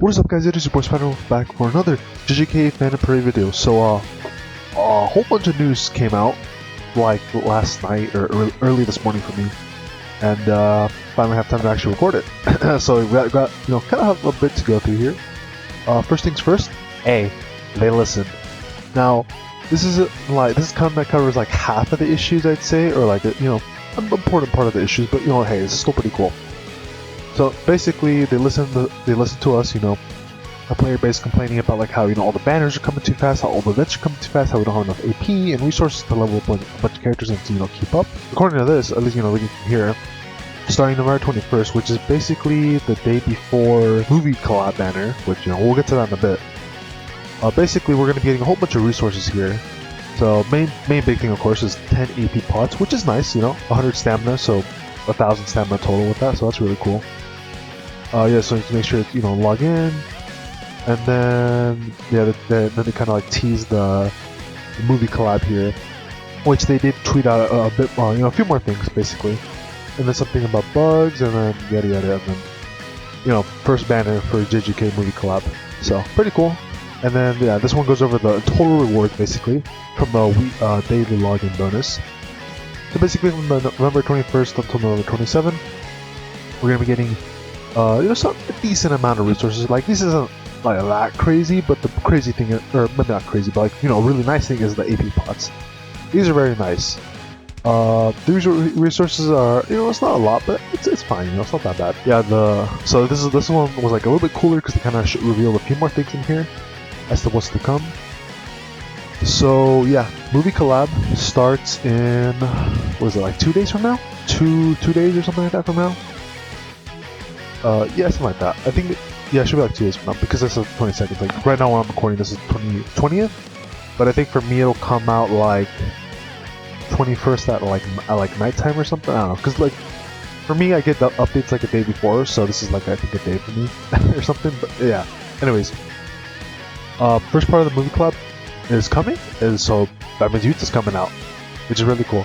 What is up, guys? It is your boy Spider back for another JJKPhantomparade video. So a whole bunch of news came out like last night or early this morning for me, and finally have time to actually record it. So we got kind of have a bit to go through here. First things first, A, they listened. Now this is kind of covers like half of the issues, I'd say, or like an important part of the issues, but hey, it's still pretty cool. So basically, they listened to us, a player base complaining about like how all the banners are coming too fast, how all the events are coming too fast, how we don't have enough AP and resources to level up a bunch of characters and to keep up. According to this, at least reading from here, starting November 21st, which is basically the day before movie collab banner, which we'll get to that in a bit. Basically, we're going to be getting a whole bunch of resources here. So main big thing, of course, is 10 AP pots, which is nice. 100 stamina, so 1,000 stamina total with that, so that's really cool. So you can make sure to log in, and then then they kind of like tease the movie collab here, which they did tweet out a bit more, a few more things basically, and then something about bugs, and then yada yada, and then first banner for JJK movie collab. So pretty cool. And then this one goes over the total rewards basically from the daily login bonus. So basically from the November 21st until November 27th, we're gonna be getting a decent amount of resources. Like, this isn't like that crazy, but the crazy thing is, or maybe not crazy, but like a really nice thing is the AP pots. These are very nice. These resources are it's not a lot, but it's fine. It's not that bad. Yeah. So this one was like a little bit cooler because they kind of revealed a few more things in here as to what's to come. So yeah, movie collab starts in, what is it, like 2 days from now? Two days or something like that from now. Yeah, something like that. I think, it should be like 2 days from now, because this is 22nd. Like, right now when I'm recording, this is 20th, but I think for me it'll come out like 21st at like nighttime or something. I don't know, because like for me I get the updates like a day before, so this is like I think a day for me or something. But yeah. Anyways, first part of the movie club is coming, and so that means Yuta's coming out, which is really cool.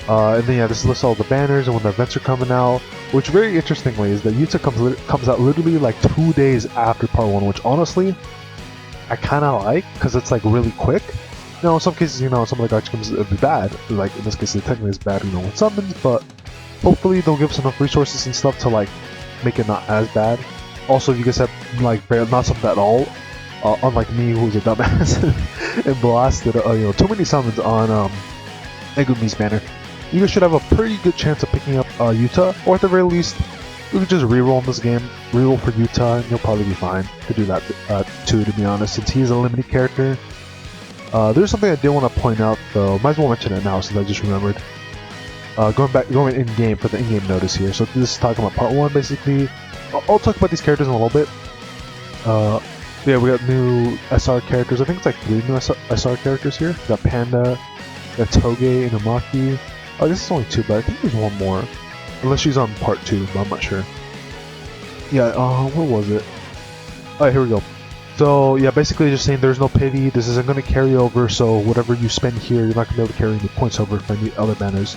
And then this lists all the banners and when the events are coming out, which very interestingly is that Yuta comes out literally like 2 days after part 1, which honestly I kind of like, because it's like really quick. In some cases, some of the gacha games it'd be bad, like in this case it technically is bad with summons, but hopefully they'll give us enough resources and stuff to like make it not as bad. Also, if you guys have like not summoned at all, unlike me who's a dumbass and blasted too many summons on Megumi's banner, you guys should have a pretty good chance of picking up Yuta, or at the very least, you can just reroll in this game, reroll for Yuta, and you'll probably be fine to do that too, to be honest, since he's a limited character. There's something I did want to point out though, might as well mention it now since I just remembered. Going in-game for the in-game notice here, so this is talking about part 1 basically. I'll talk about these characters in a little bit. Yeah, we got new SR characters, I think it's like 3 new SR characters here. We got Panda, we got Toge, and Umaki. I guess it's only 2, but I think there's one more. Unless she's on part 2, but I'm not sure. Yeah, what was it? Alright, here we go. So, yeah, basically just saying there's no pity, this isn't going to carry over, so whatever you spend here, you're not going to be able to carry any points over for any other banners.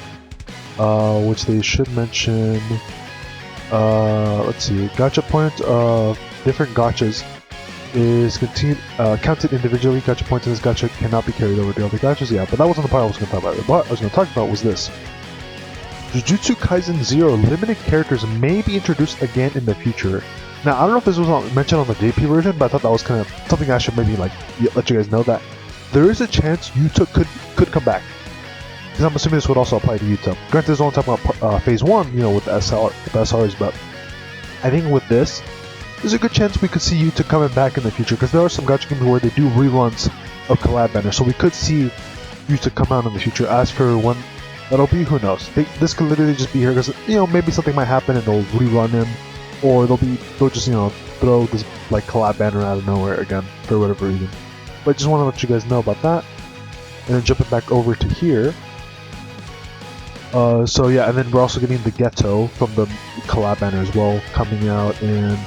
Which they should mention, let's see, gacha points of different gachas is counted individually. Gacha points in this gacha cannot be carried over to other gachas. Yeah, but that wasn't the part I was going to talk about. What I was going to talk about was this. Jujutsu Kaisen 0 limited characters may be introduced again in the future. Now, I don't know if this was mentioned on the JP version, but I thought that was kind of something I should maybe like let you guys know, that there is a chance Yuta could come back. Because I'm assuming this would also apply to Yuta. Granted, there's only talking about phase 1, with the SRs, but I think with this, there's a good chance we could see Yuta coming back in the future, because there are some gacha games where they do reruns of collab banners, so we could see Yuta come out in the future. As for when that'll be, who knows? This could literally just be here because maybe something might happen and they'll rerun him, or they'll just throw this like collab banner out of nowhere again for whatever reason. But just want to let you guys know about that. And then jumping back over to here. So yeah, and then we're also getting the Ghetto from the collab banner as well, coming out in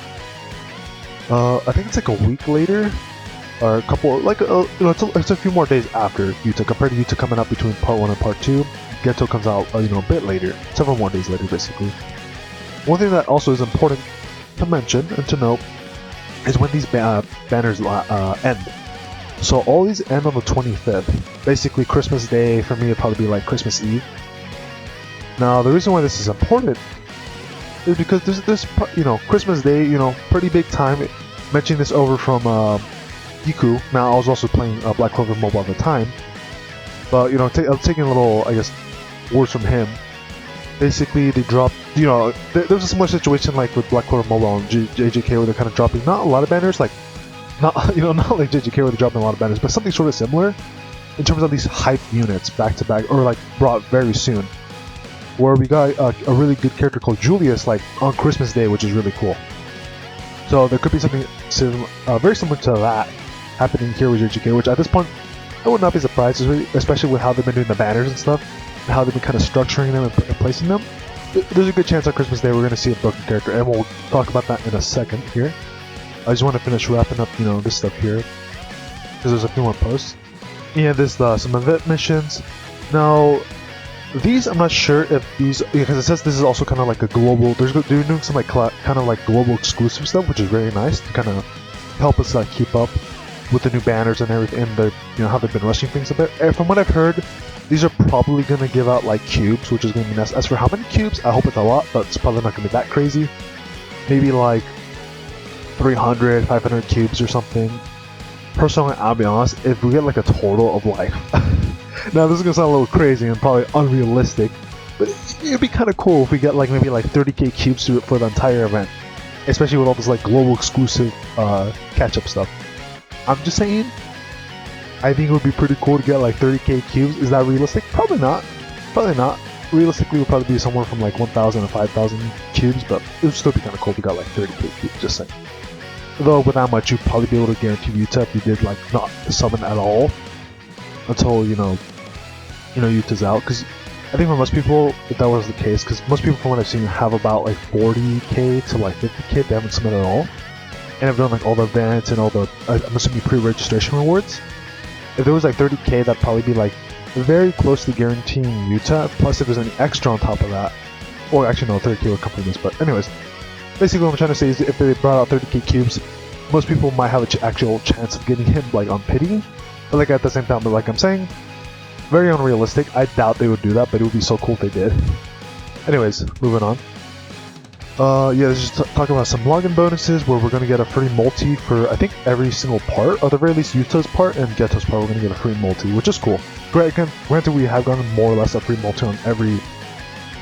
I think it's like a week later, or a couple, like it's a few more days after Yuta, compared to Yuta coming out between part 1 and part 2. Ghetto comes out a bit later, several more days later basically. One thing that also is important to mention and to note is when these banners end. So all these end on the 25th. Basically Christmas Day, for me it'd probably be like Christmas Eve. Now the reason why this is important is because this Christmas Day, pretty big time. Mentioning this over from Yiku. Now I was also playing Black Clover Mobile at the time, but I'm taking a little, I guess, words from him. Basically, they dropped. There was a similar situation like with Black Clover Mobile and JJK, where they're kind of dropping not a lot of banners, like not like JJK where they're dropping a lot of banners, but something sort of similar in terms of these hype units back to back, or like brought very soon. Where we got a really good character called Julius, like on Christmas Day, which is really cool. So there could be something very similar to that happening here with JJK, which at this point I would not be surprised, especially with how they've been doing the banners and stuff, and how they've been kind of structuring them and placing them. There's a good chance on Christmas Day we're going to see a broken character, and we'll talk about that in a second here. I just want to finish wrapping up, this stuff here, because there's a few more posts. Yeah, there's some event missions. Now, these I'm not sure if these, because it says this is also kind of like a global. They're doing some like kind of like global exclusive stuff, which is very nice to kind of help us keep up with the new banners and everything, and how they've been rushing things a bit. And from what I've heard, these are probably going to give out like cubes, which is going to be nice. As for how many cubes, I hope it's a lot, but it's probably not going to be that crazy. Maybe like 300, 500 cubes or something. Personally, I'll be honest, if we get like a total of like now this is gonna sound a little crazy and probably unrealistic, but it'd be kind of cool if we get like maybe like 30k cubes for the entire event, especially with all this like global exclusive catch-up stuff. I'm just saying, I think it would be pretty cool to get like 30k cubes. Is that realistic? Probably not. Probably not. Realistically, it would probably be somewhere from like 1,000 to 5,000 cubes, but it would still be kind of cool if we got like 30k cubes, just saying. Though with that much, you'd probably be able to guarantee Yuta if you did like not summon at all until Yuta's out. Because I think for most people, if that was the case, because most people from what I've seen have about like 40k to like 50k, they haven't summoned at all, and have done like all the events and all the I'm assuming pre-registration rewards. If there was like 30k, that'd probably be like very close to guaranteeing Yuta. Plus, if there's any extra on top of that, or actually no, 30k would come from this. But anyways. Basically what I'm trying to say is if they brought out 30k cubes, most people might have an actual chance of getting him like on pity. But like at the same time, but like I'm saying, very unrealistic. I doubt they would do that, but it would be so cool if they did. Anyways, moving on. Yeah, let's just talk about some login bonuses where we're going to get a free multi for I think every single part, or at the very least Yuta's part and Geto's part. We're going to get a free multi, which is cool. Granted, we have gotten more or less a free multi on every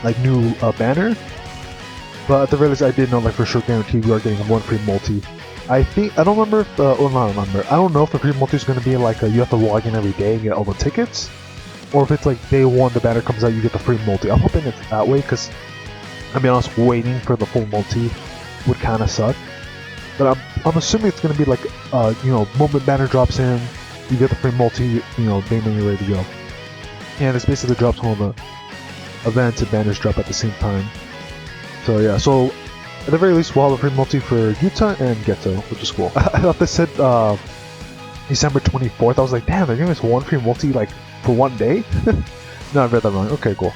like new banner. But at the very least, I did know like for sure guaranteed we are getting one free multi. I don't remember if I don't know if the free multi is going to be like you have to log in every day and get all the tickets, or if it's like day one the banner comes out you get the free multi. I'm hoping it's that way because, I'll be honest, waiting for the full multi would kind of suck. But I'm assuming it's going to be like moment banner drops in, you get the free multi, day when you're ready to go. And it's basically drops when all the events and banners drop at the same time. So yeah, so at the very least we'll have a free multi for Yuta and Geto, which is cool. I thought they said December 24th. I was like, damn, they're giving us one free multi like for one day? No, I read that wrong. Okay, cool.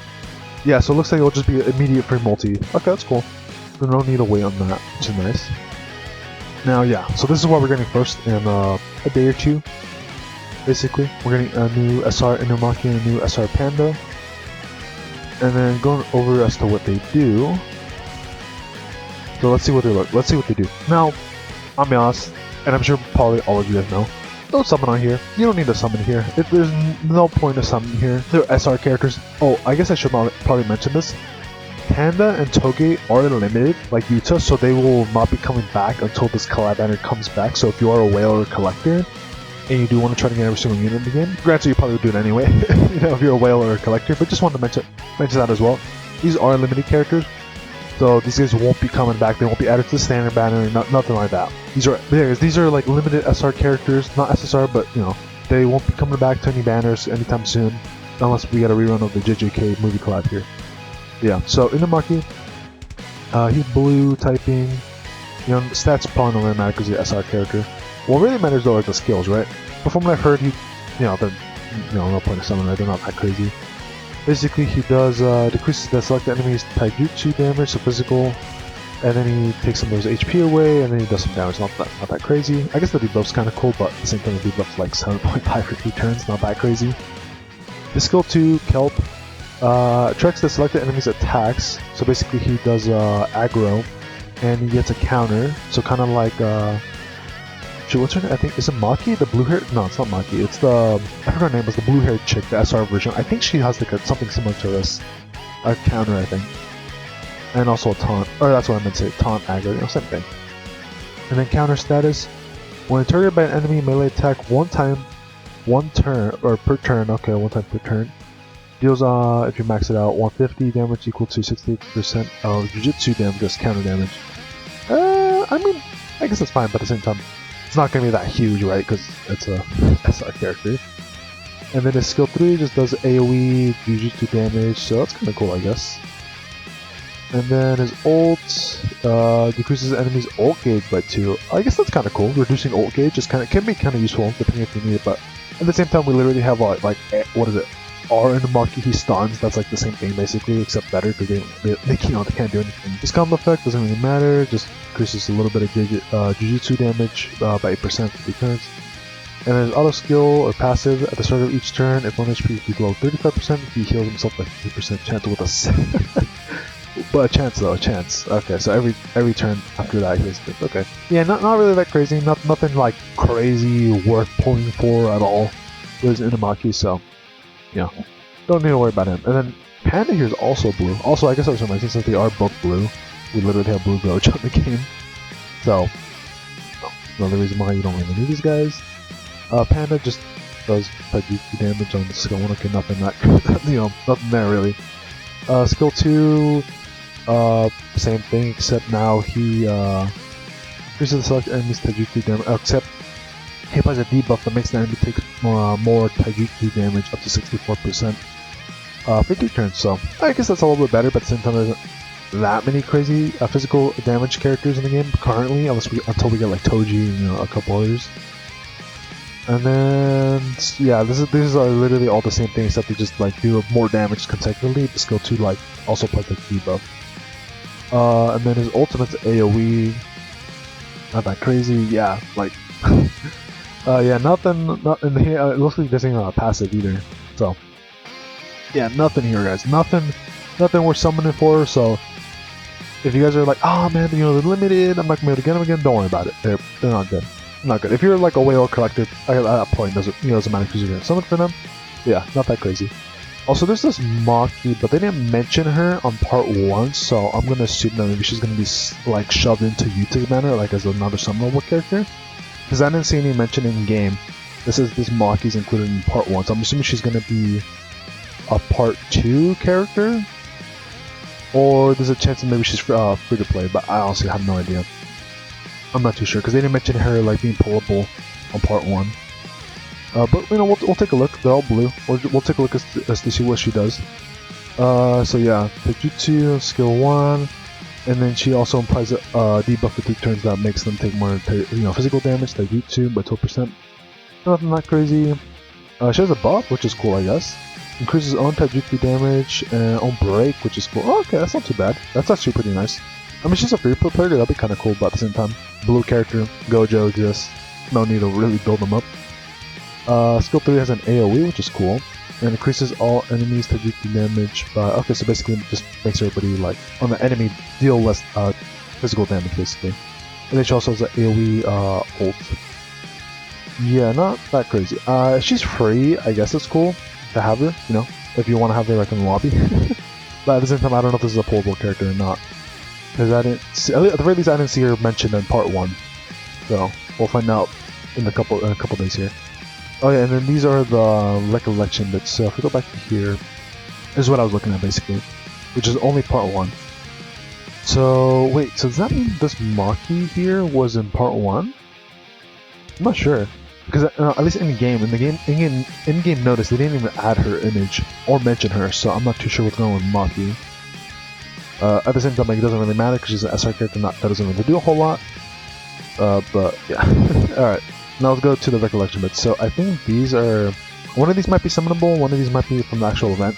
Yeah, so it looks like it'll just be an immediate free multi. Okay, that's cool. There's no need to wait on that, which is nice. Now, yeah, so this is what we're getting first in a day or two. Basically, we're getting a new SR Inumaki and a new SR Panda. And then going over as to what they do. So let's see what they look. Let's see what they do. Now, I'll be honest, and I'm sure probably all of you guys know, don't summon on here. You don't need to summon here. There's no point of summoning here. They're SR characters. Oh, I guess I should probably mention this. Panda and Toge are limited, like Yuta, so they will not be coming back until this collab banner comes back. So if you are a whale or a collector, and you do want to try to get every single unit again, granted you probably would do it anyway, if you're a whale or a collector, but just wanted to mention that as well. These are limited characters. So these guys won't be coming back. They won't be added to the standard banner, nothing like that. These are like limited SR characters, not SSR, but they won't be coming back to any banners anytime soon, unless we get a rerun of the JJK movie collab here. Yeah. So Inumaki, he's blue typing. Stats probably don't really matter because he's an SR character. What really matters though are the skills, right? But from what I've heard, no point of summoning. They're not that crazy. Basically, he does decreases the selected enemy's taijutsu damage, so physical, And then he takes some of his HP away, and then he does some damage. Not that crazy. I guess the debuff's kind of cool, but at the same time, the debuff's like 7.5 for 3 turns. Not that crazy. The skill 2, Kelp, tracks the selected enemy's attacks. So basically, he does aggro, and he gets a counter. So kind of like shoot, what's her name? I think is it Maki? The blue hair? No, it's not Maki. It's the I forgot her name. Was the blue haired chick, the SR version. I think she has like something similar to this, a counter, I think. And also a taunt, or that's what I meant to say, taunt aggro, same thing. And then counter status, when targeted by an enemy melee attack one turn, per turn, okay, one time per turn, deals, if you max it out, 150 damage equal to 68% of Jujutsu damage as counter damage. I mean, I guess that's fine, but at the same time, it's not going to be that huge, right, because it's a SR character. And then his skill 3 just does AoE Jujutsu damage, so that's kind of cool, I guess. And then his ult decreases enemy's ult gauge by 2. I guess that's kind of cool. Reducing ult gauge is can be kind of useful depending if you need it. But at the same time, we literally have like what is it? R in the Maki he stuns. That's like the same thing basically, except better because they can't do anything. This combo effect doesn't really matter. Just increases a little bit of Jujutsu damage by 8% for 3 turns. And then his auto skill or passive at the start of each turn, if 1 HP is below 35%, he heals himself by 50% chance with a but a chance though, a chance. Okay, so every turn after that, he's good. Okay, yeah, not really that crazy. Nothing like crazy worth pulling for at all. It was Inumaki, so yeah, don't need to worry about him. And then Panda here is also blue. Also, I guess I was realizing since they are both blue, we literally have blue Gojo in the game. So another reason why you don't really need these guys. Panda just does Taijutsu damage on the skill 1. Okay, nothing that nothing there really. Skill 2. Same thing, except now he increases the selected enemy's Taijutsu damage, except he applies a debuff that makes the enemy take more Taijutsu damage up to 64% for 3 turns, so I guess that's a little bit better, but at the same time there isn't that many crazy physical damage characters in the game currently, until we get like Toji and a couple others. And then, yeah, these are literally all the same thing, except they just like do more damage consecutively. The skill 2 like also applies like debuff. And then his ultimate's AoE, not that crazy, yeah, like, yeah, nothing in here, it looks like this ain't passive either, so, yeah, nothing here, guys, nothing we're summoning for, so, if you guys are like, oh man, they're limited, I'm not gonna be able to get them again, don't worry about it, they're not good, not good. If you're like a whale collector, at that point, doesn't matter because you're gonna summon for them, yeah, not that crazy. Also, there's this Maki, but they didn't mention her on part 1, so I'm gonna assume that maybe she's gonna be like shoved into Yuta's banner, like as another summonable character. Because I didn't see any mention in game. This Maki's included in part 1, so I'm assuming she's gonna be a part 2 character, or there's a chance that maybe she's free to play. But I honestly have no idea. I'm not too sure because they didn't mention her like being pullable on part 1. But we'll take a look. They're all blue. We'll take a look as to see what she does. So yeah, Taijutsu skill 1, and then she also applies a debuff for 3 turns that makes them take more physical damage. Taijutsu by 12%. Nothing that crazy. She has a buff, which is cool, I guess. Increases own Taijutsu damage and own break, which is cool. Oh, okay, that's not too bad. That's actually pretty nice. I mean, she's a free player. That'd be kind of cool, but at the same time, blue character Gojo exists. No need to really build them up. Skill 3 has an AoE, which is cool, and increases all enemies Taijutsu damage by... Okay, so basically it just makes everybody, like, on the enemy deal less physical damage, basically. And then she also has an AoE ult. Yeah, not that crazy. She's free, I guess it's cool to have her, if you want to have her, like, in the lobby. But at the same time, I don't know if this is a pullable character or not. Because I didn't see... At the very least, I didn't see her mentioned in part 1. So, we'll find out in a couple days here. Oh yeah, and then these are the recollection bits. So if we go back to here, this is what I was looking at basically, which is only part 1. So wait, so does that mean this Maki here was in part 1? I'm not sure, because at least in game notice they didn't even add her image or mention her, so I'm not too sure what's going on with Maki. At the same time, like, it doesn't really matter because she's an SR character, that doesn't really do a whole lot. But yeah, all right. Now let's go to the recollection bits. So I think these are... One of these might be summonable, one of these might be from the actual event.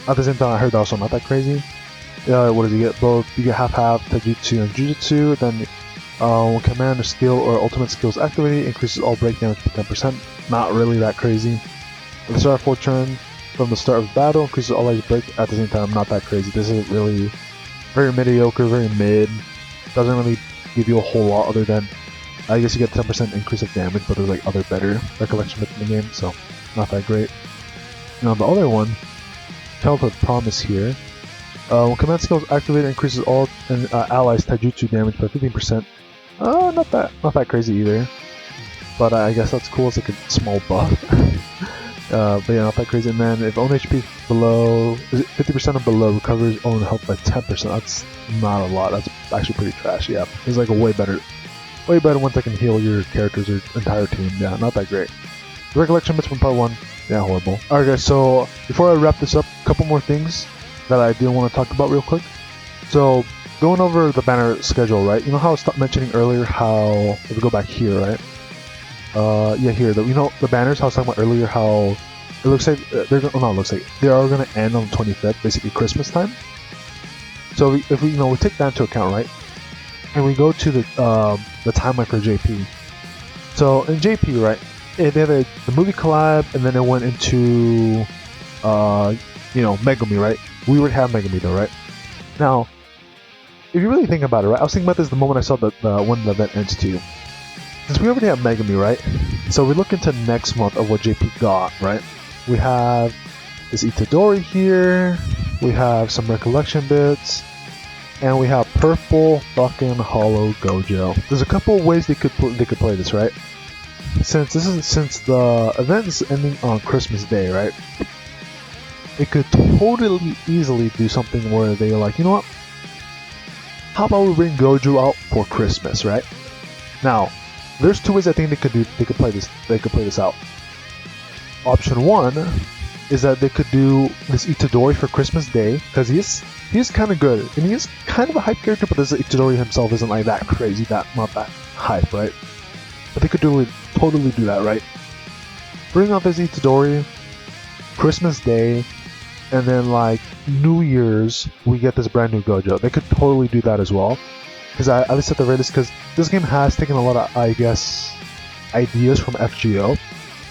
At the same time, I heard they're also not that crazy. What does he get? Both. You get half taijutsu and jujutsu. Then when command skill or ultimate skills activated, increases all break damage by 10%. Not really that crazy. At the start of 4 turn, from the start of battle, increases all life break at the same time. Not that crazy. This is really very mediocre, very mid. Doesn't really give you a whole lot other than, I guess you get 10% increase of damage, but there's like other better recollection bits in the game, so not that great. Now the other one, Childhood Promise here. When command skills activated, increases all allies taijutsu damage by 15%. Not that crazy either. But I guess that's cool. It's like a small buff. But yeah, not that crazy. And then if own HP below 50% or below, recovers own health by 10%. That's not a lot. That's actually pretty trash. Yeah, it's like a way better once I can heal your characters or entire team. Yeah, not that great. Recollection bits from part 1. Yeah, horrible. Alright guys, so before I wrap this up, a couple more things that I do want to talk about real quick. So going over the banner schedule, right? You know how I was mentioning earlier how, if we go back here, right? Yeah, here, you know the banners, how I was talking about earlier, how it looks like they are going to end on the 25th, basically Christmas time. So if we take that into account, right? And we go to the timeline for JP. So in JP, right? They had the movie collab, and then it went into Megumi, right? We would have Megumi though, right? Now, if you really think about it, right? I was thinking about this the moment I saw the when the event ends too. Since we already have Megumi, right? So we look into next month of what JP got, right? We have this Itadori here, we have some recollection bits, and we have purple fucking hollow Gojo. There's a couple of ways they could play this, right? Since the event is ending on Christmas Day, right? It could totally easily do something where they're like, you know what? How about we bring Gojo out for Christmas, right? Now, there's 2 ways I think they could play this out. Option 1 is that they could do this Itadori for Christmas Day, because he's kind of good, and he is kind of a hype character, but this Itadori himself isn't like that crazy, not that hype, right? But they could totally do that, right? Bring out this Itadori, Christmas Day, and then like New Year's, we get this brand new Gojo. They could totally do that as well. Because at least at the very least, because this game has taken a lot of, I guess, ideas from FGO.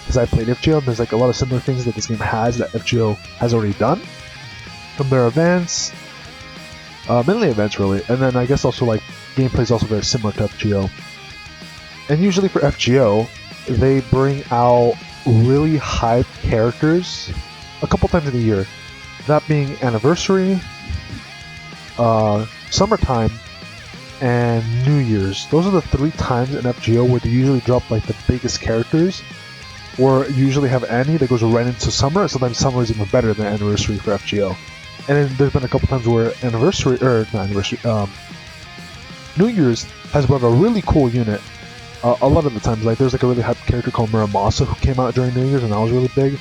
Because I played FGO, and there's like a lot of similar things that this game has that FGO has already done. From their events, mainly events really, and then I guess also like gameplay is also very similar to FGO. And usually for FGO, they bring out really hype characters a couple times in a year. That being anniversary, summertime, and New Year's. Those are the 3 times in FGO where they usually drop like the biggest characters, or usually have Annie that goes right into summer. Sometimes summer is even better than anniversary for FGO. And then there's been a couple times where New Year's has brought a really cool unit. A lot of the times, like there's like a really hype character called Muramasa who came out during New Year's, and that was really big.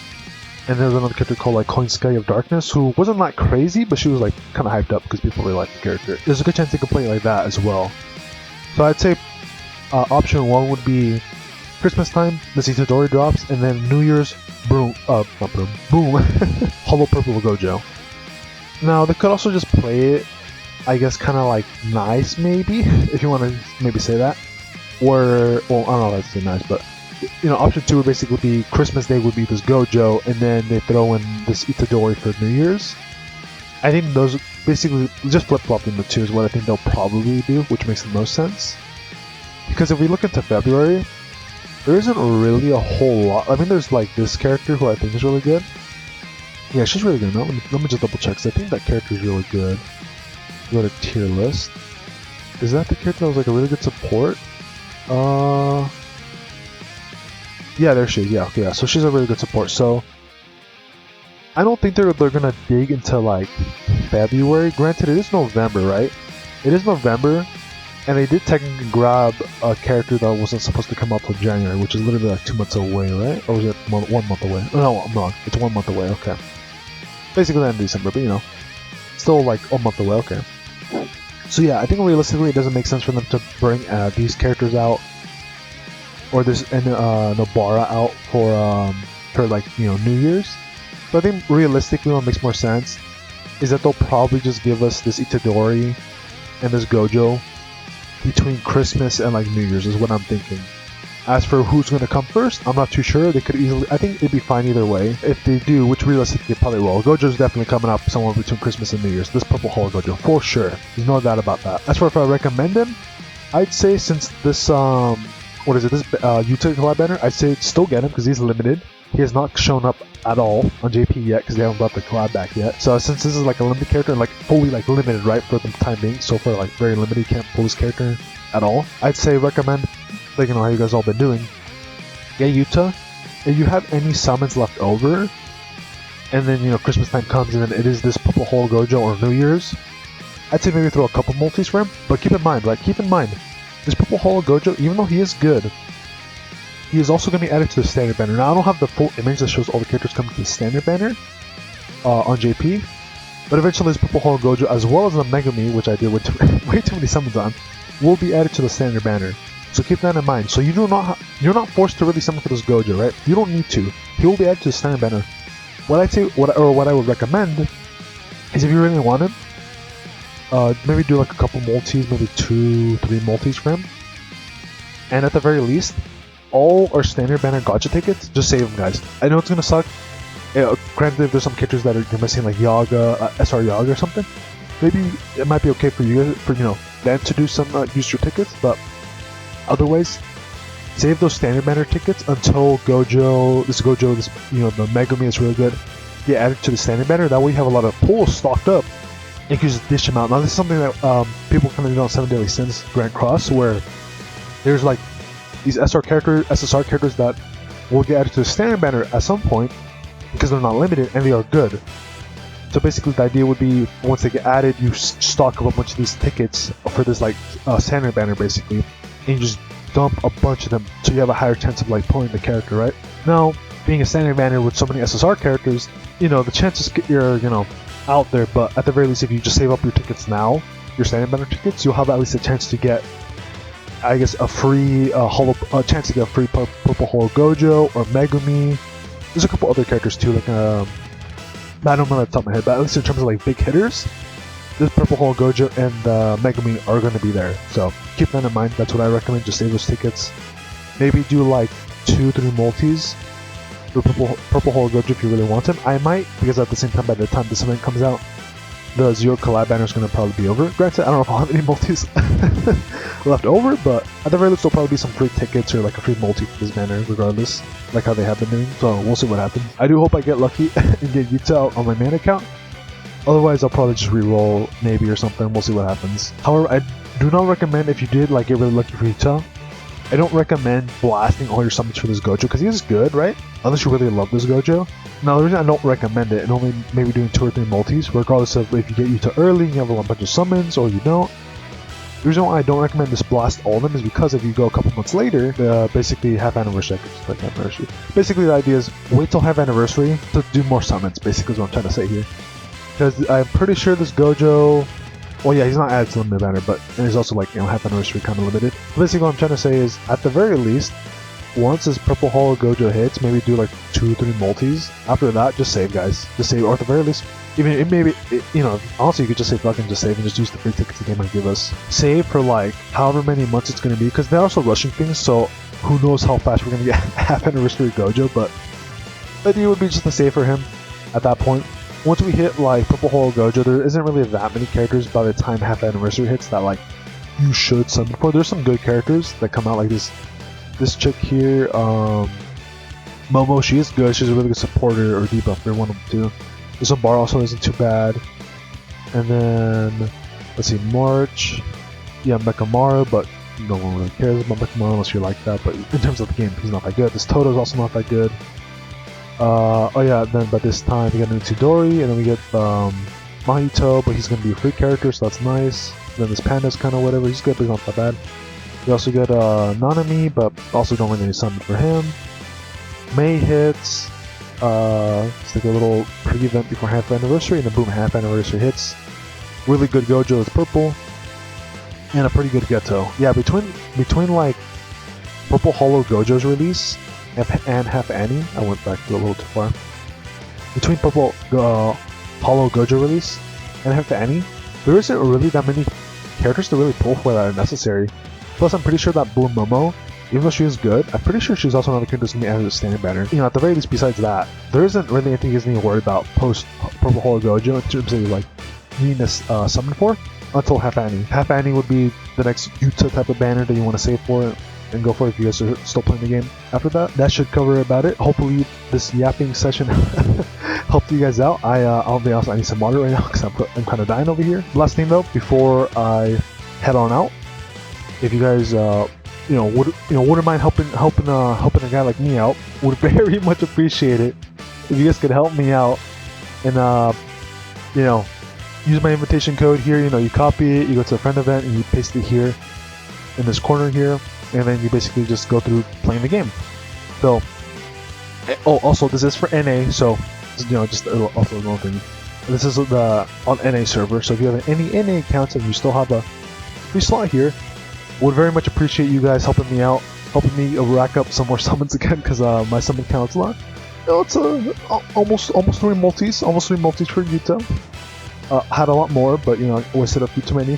And there's another character called like Koinsuke of Darkness, who wasn't that crazy, but she was like kind of hyped up because people really liked the character. There's a good chance they could play like that as well. So I'd say option 1 would be Christmas time, the Itadori drops, and then New Year's, boom, Hollowpurple Gojo. Now they could also just play it, I guess, kind of like nice maybe, if you want to maybe say that. Or, well, I don't know if that's too nice, but option 2 would basically be Christmas Day would be this Gojo, and then they throw in this Itadori for New Year's. I think those basically just flip-flopping the 2 is what I think they'll probably do, which makes the most sense. Because if we look into February, there isn't really a whole lot. I mean, there's like this character who I think is really good. Yeah, she's really good. Let me just double check, because I think that character is really good. Go to tier list. Is that the character that was like a really good support? Yeah, there she is. Yeah, okay, yeah. So she's a really good support. So I don't think they're gonna dig into like February. Granted, it is November, right? It is November, and they did technically grab a character that wasn't supposed to come out till January, which is literally like 2 months away, right? Or was it 1 month away? No, I'm wrong. It's 1 month away. Okay. Basically the end of December, but still like a month away. Okay. So yeah, I think realistically it doesn't make sense for them to bring these characters out, or this Nobara out for like New Year's. But I think realistically what makes more sense is that they'll probably just give us this Itadori and this Gojo between Christmas and like New Year's is what I'm thinking. As for who's going to come first, I'm not too sure. They could easily, I think it'd be fine either way. If they do, which realistically probably will. Gojo's definitely coming up somewhere between Christmas and New Year's. This Purple Hollow Gojo, for sure. There's no doubt about that. As for if I recommend him, I'd say since this, this Yuta collab banner, I'd say still get him because he's limited. He has not shown up at all on JP yet because they haven't brought the collab back yet. So since this is like a limited character and like fully like limited, right, for the time being, so far like very limited, you can't pull this character at all. I'd say recommend, like, you know how you guys all been doing, get Yuta. If you have any summons left over, and then, you know, Christmas time comes and then it is this Purple Hole Gojo or New Year's, I'd say maybe throw a couple multis for him. But keep in mind, right, keep in mind, this Purple Hole Gojo, even though he is good, he is also going to be added to the standard banner. Now I don't have the full image that shows all the characters coming to the standard banner on JP, but eventually this Purple Hole Gojo, as well as the Megumi, which I did with way too many summons on, will be added to the standard banner. So keep that in mind. So you're not forced to really summon for this Gojo, right? You don't need to. He will be added to the standard banner. What I'd say, what I would recommend is if you really want him, maybe do like a couple multis, maybe 2-3 multis for him. And at the very least, all our standard banner gacha tickets, just save them, guys. I know it's gonna suck. Granted, if there's some characters that you're missing, like Yaga, SR Yaga or something, maybe it might be okay for you guys, for, you know, them to do some use your tickets, but otherwise, save those standard banner tickets until Gojo, this, you know, the Megumi is really good, get added to the standard banner. That way you have a lot of pulls stocked up, and you can just dish them out. Now this is something that people kind of do on 7 Daily Sins Grand Cross, where there's like these SSR characters that will get added to the standard banner at some point because they're not limited and they are good. So basically the idea would be, once they get added, you stock up a bunch of these tickets for this like standard banner basically, and you just dump a bunch of them so you have a higher chance of like pulling the character, right? Now, being a standard banner with so many SSR characters, you know, the chances you're, you know, out there, but at the very least, if you just save up your tickets now, your standard banner tickets, you'll have at least a chance to get, I guess, a free chance to get a free Purple Hole Gojo or Megumi. There's a couple other characters too, like I don't know off the top of my head, but at least in terms of like big hitters, this Purple Hole Gojo and Megumi are going to be there. So keep that in mind. That's what I recommend. Just save those tickets. Maybe do like 2-3 multis for Purple Hole Gojo if you really want him. I might, because at the same time, by the time this event comes out, the Zero collab banner is going to probably be over. Granted, I don't know if I'll have any multis left over, but at the very least, there'll probably be some free tickets or like a free multi for this banner, regardless, like how they have been doing. So we'll see what happens. I do hope I get lucky and get Yuta on my main account. Otherwise, I'll probably just re-roll maybe or something. We'll see what happens. However, I do not recommend, if you did like get really lucky for Yuta, I don't recommend blasting all your summons for this Gojo because he is good, right? Unless you really love this Gojo. Now, the reason I don't recommend it and only maybe doing 2 or 3 multis, regardless of if you get Yuta early and you have a bunch of summons or you don't. The reason why I don't recommend this blast all of them is because if you go a couple months later, basically half anniversary, basically the idea is wait till half anniversary to do more summons, basically is what I'm trying to say here. Because I'm pretty sure this Gojo, well yeah, he's not added to the limited banner, but he's also like, you know, half anniversary kind of limited. Basically what I'm trying to say is, at the very least, once this Purple Hole Gojo hits, maybe do like 2-3 multis. After that, just save, guys. Just save, or at the very least, even you know, honestly, you could just say fucking just save and just use the free tickets the game might give us. Save for like however many months it's gonna be, because they're also rushing things, so who knows how fast we're gonna get half anniversary Gojo, but the idea would be just to save for him at that point. Once we hit like Purple Hole Gojo, there isn't really that many characters by the time half anniversary hits that like you should summon for. There's some good characters that come out, like this chick here, Momo. She is good. She's a really good supporter or debuffer, one of them too. This one bar also isn't too bad. And then let's see, March. Yeah, Mekamaru, but no one really cares about Mekamaru unless you like that. But in terms of the game, he's not that good. This Toto's also not that good. Oh yeah, then by this time we get an Itadori, and then we get Mahito, but he's gonna be a free character, so that's nice. Then this Panda's kind of whatever. He's good, but he's not that bad. We also get Nanami, but also don't really need summon for him. May hits. It's like a little pre-event before half anniversary, and then boom, half anniversary hits. Really good Gojo with purple, and a pretty good Geto. Yeah, between like Purple Hollow Gojo's release and half Annie, I went back a little too far. Between Purple Hollow Gojo release and have Annie, there isn't really that many characters to really pull for that are necessary. Plus, I'm pretty sure that Blue Momo, even though she is good, I'm pretty sure she's also another character that's going to be added to standard banner. You know, at the very least, besides that, there isn't really anything you guys need to worry about post Purple Holo Gojo in terms of like needing to summon for until Half Annie. Half Annie would be the next Yuta type of banner that you want to save for and go for it if you guys are still playing the game. After that, that should cover about it. Hopefully, this yapping session helped you guys out. I'll be honest, I need some water right now because I'm kind of dying over here. Last thing though, before I head on out, if you guys wouldn't mind helping a guy like me out, would very much appreciate it if you guys could help me out and use my invitation code here. You copy it, you go to a friend event, and you paste it here in this corner here, and then you basically just go through playing the game. So, also this is for NA, so just also a little thing. This is on NA server, so if you have any NA accounts and you still have a free slot here, would very much appreciate you guys helping me out, helping me rack up some more summons again, because my summon count's it's almost 3 multis, for Yuta. Had a lot more, but always set up too many.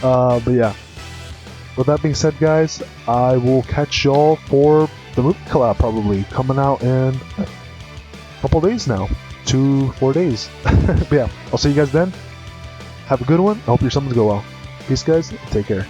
But yeah. With that being said, guys, I will catch y'all for the movie collab probably coming out in a couple days now, 2-4 days. But yeah, I'll see you guys then. Have a good one. I hope your summons go well. Peace, guys. Take care.